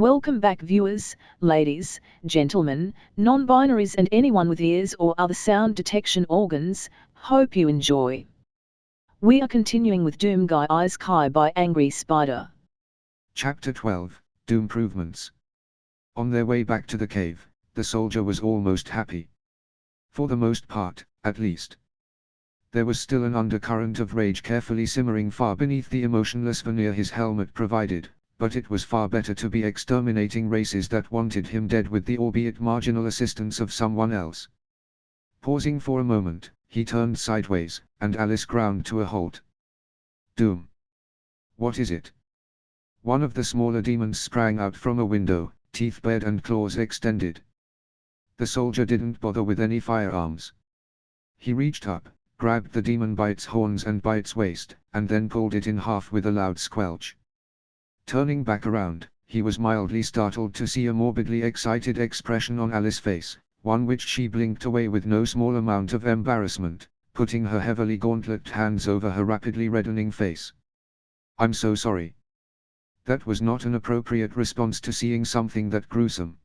Welcome back viewers, ladies, gentlemen, non-binaries and anyone with ears or other sound detection organs, hope you enjoy. We are continuing with Doom Guy Isekai by Angry Spider. Chapter 12, Doomprovements. On their way back to the cave, the soldier was almost happy. For the most part, at least. There was still an undercurrent of rage carefully simmering far beneath the emotionless veneer his helmet provided, but it was far better to be exterminating races that wanted him dead with the albeit marginal assistance of someone else. Pausing for a moment, he turned sideways, and Alice ground to a halt. Doom. What is it? One of the smaller demons sprang out from a window, teeth bared and claws extended. The soldier didn't bother with any firearms. He reached up, grabbed the demon by its horns and by its waist, and then pulled it in half with a loud squelch. Turning back around, he was mildly startled to see a morbidly excited expression on Alice's face, one which she blinked away with no small amount of embarrassment, putting her heavily gauntleted hands over her rapidly reddening face. "I'm so sorry." That was not an appropriate response to seeing something that gruesome.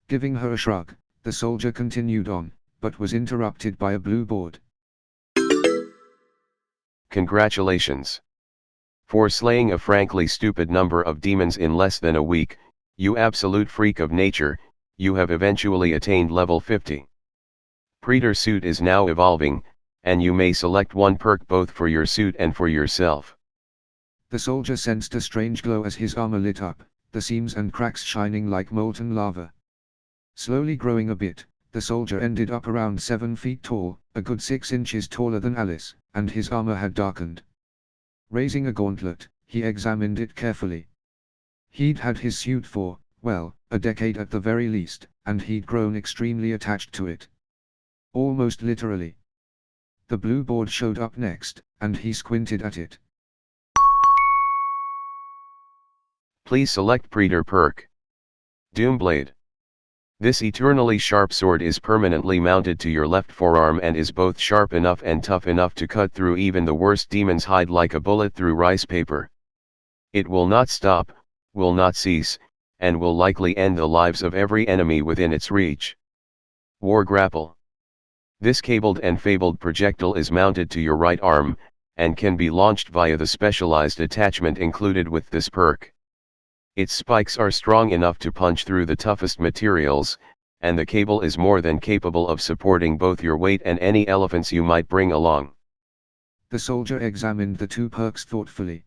Giving her a shrug, the soldier continued on, but was interrupted by a blue board. Congratulations. For slaying a frankly stupid number of demons in less than a week, you absolute freak of nature, you have eventually attained level 50. Predator suit is now evolving, and you may select one perk both for your suit and for yourself. The soldier sensed a strange glow as his armor lit up, the seams and cracks shining like molten lava. Slowly growing a bit, the soldier ended up around 7 feet tall, a good 6 inches taller than Alice, and his armor had darkened. Raising a gauntlet, he examined it carefully. He'd had his suit for, well, a decade at the very least, and he'd grown extremely attached to it. Almost literally. The blue board showed up next, and he squinted at it. Please select Predator perk. Doomblade. This eternally sharp sword is permanently mounted to your left forearm and is both sharp enough and tough enough to cut through even the worst demon's hide like a bullet through rice paper. It will not stop, will not cease, and will likely end the lives of every enemy within its reach. War Grapple. This cabled and fabled projectile is mounted to your right arm, and can be launched via the specialized attachment included with this perk. Its spikes are strong enough to punch through the toughest materials, and the cable is more than capable of supporting both your weight and any elephants you might bring along. The soldier examined the two perks thoughtfully.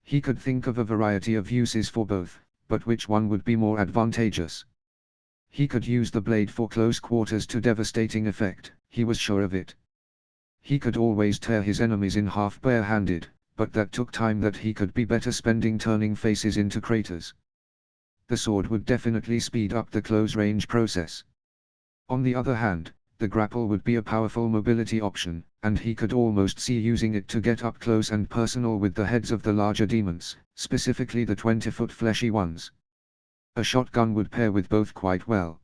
He could think of a variety of uses for both, but which one would be more advantageous? He could use the blade for close quarters to devastating effect, he was sure of it. He could always tear his enemies in half bare-handed, but that took time that he could be better spending turning faces into craters. The sword would definitely speed up the close-range process. On the other hand, the grapple would be a powerful mobility option, and he could almost see using it to get up close and personal with the heads of the larger demons, specifically the 20-foot fleshy ones. A shotgun would pair with both quite well.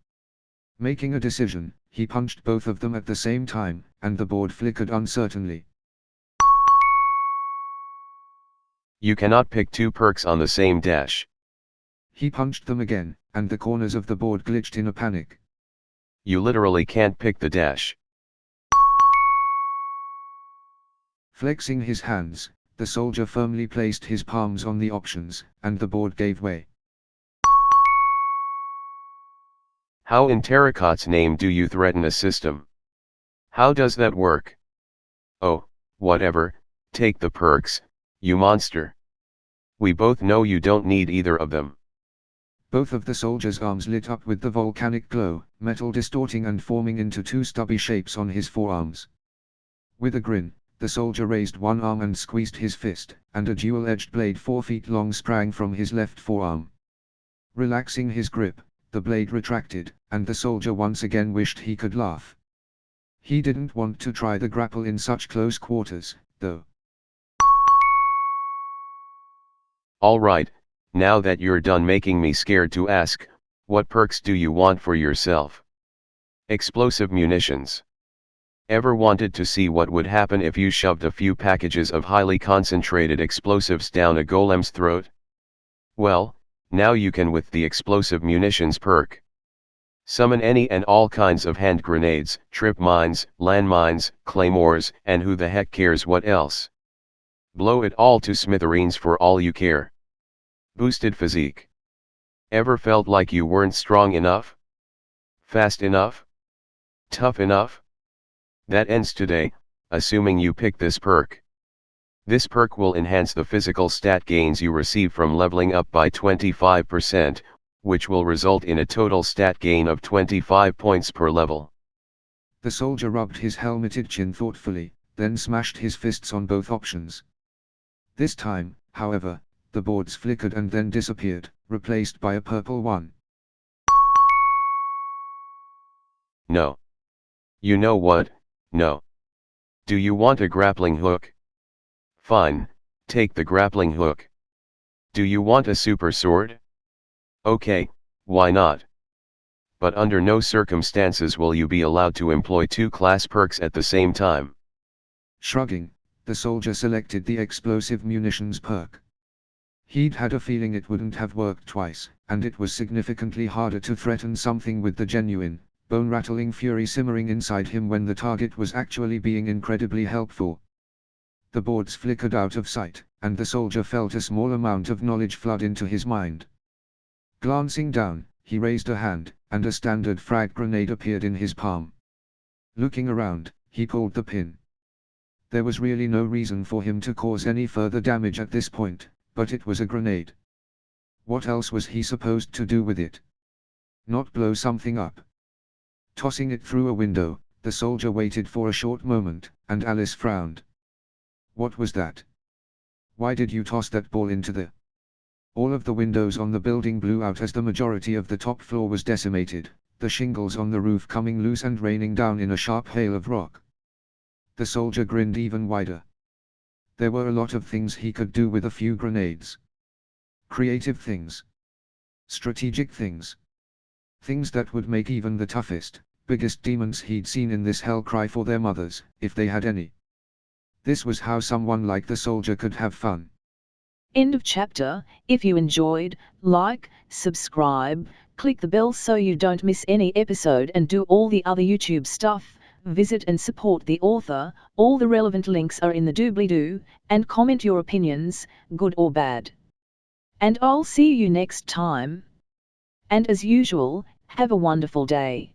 Making a decision, he punched both of them at the same time, and the board flickered uncertainly. You cannot pick two perks on the same dash. He punched them again, and the corners of the board glitched in a panic. You literally can't pick the dash. Flexing his hands, the soldier firmly placed his palms on the options, and the board gave way. How in Terracot's name do you threaten a system? How does that work? Oh, whatever, take the perks, you monster. We both know you don't need either of them. Both of the soldier's arms lit up with the volcanic glow, metal distorting and forming into two stubby shapes on his forearms. With a grin, the soldier raised one arm and squeezed his fist, and a dual-edged blade 4 feet long sprang from his left forearm. Relaxing his grip, the blade retracted, and the soldier once again wished he could laugh. He didn't want to try the grapple in such close quarters, though. Alright, now that you're done making me scared to ask, what perks do you want for yourself? Explosive munitions. Ever wanted to see what would happen if you shoved a few packages of highly concentrated explosives down a golem's throat? Well, Now you can with the explosive munitions perk. Summon any and all kinds of hand grenades, trip mines, landmines, claymores, and who the heck cares what else. Blow it all to smithereens for all you care. Boosted physique. Ever felt like you weren't strong enough? Fast enough? Tough enough? That ends today, assuming you pick this perk. This perk will enhance the physical stat gains you receive from leveling up by 25%, which will result in a total stat gain of 25 points per level. The soldier rubbed his helmeted chin thoughtfully, then smashed his fists on both options. This time, however, the boards flickered and then disappeared, replaced by a purple one. No. You know what? No. Do you want a grappling hook? Fine, take the grappling hook. Do you want a super sword? Okay, why not? But under no circumstances will you be allowed to employ two class perks at the same time. Shrugging, the soldier selected the explosive munitions perk. He'd had a feeling it wouldn't have worked twice, and it was significantly harder to threaten something with the genuine, bone-rattling fury simmering inside him when the target was actually being incredibly helpful. The boards flickered out of sight, and the soldier felt a small amount of knowledge flood into his mind. Glancing down, he raised a hand, and a standard frag grenade appeared in his palm. Looking around, he pulled the pin. There was really no reason for him to cause any further damage at this point, but it was a grenade. What else was he supposed to do with it? Not blow something up. Tossing it through a window, the soldier waited for a short moment, and Alice frowned. What was that? Why did you toss that ball into the... All of the windows on the building blew out as the majority of the top floor was decimated, the shingles on the roof coming loose and raining down in a sharp hail of rock. The soldier grinned even wider. There were a lot of things he could do with a few grenades. Creative things. Strategic things. Things that would make even the toughest, biggest demons he'd seen in this hell cry for their mothers, if they had any. This was how someone like the soldier could have fun. End of chapter. If you enjoyed, like, subscribe, click the bell so you don't miss any episode and do all the other YouTube stuff. Visit and support the author, all the relevant links are in the doobly-doo, and comment your opinions, good or bad. And I'll see you next time. And as usual, have a wonderful day.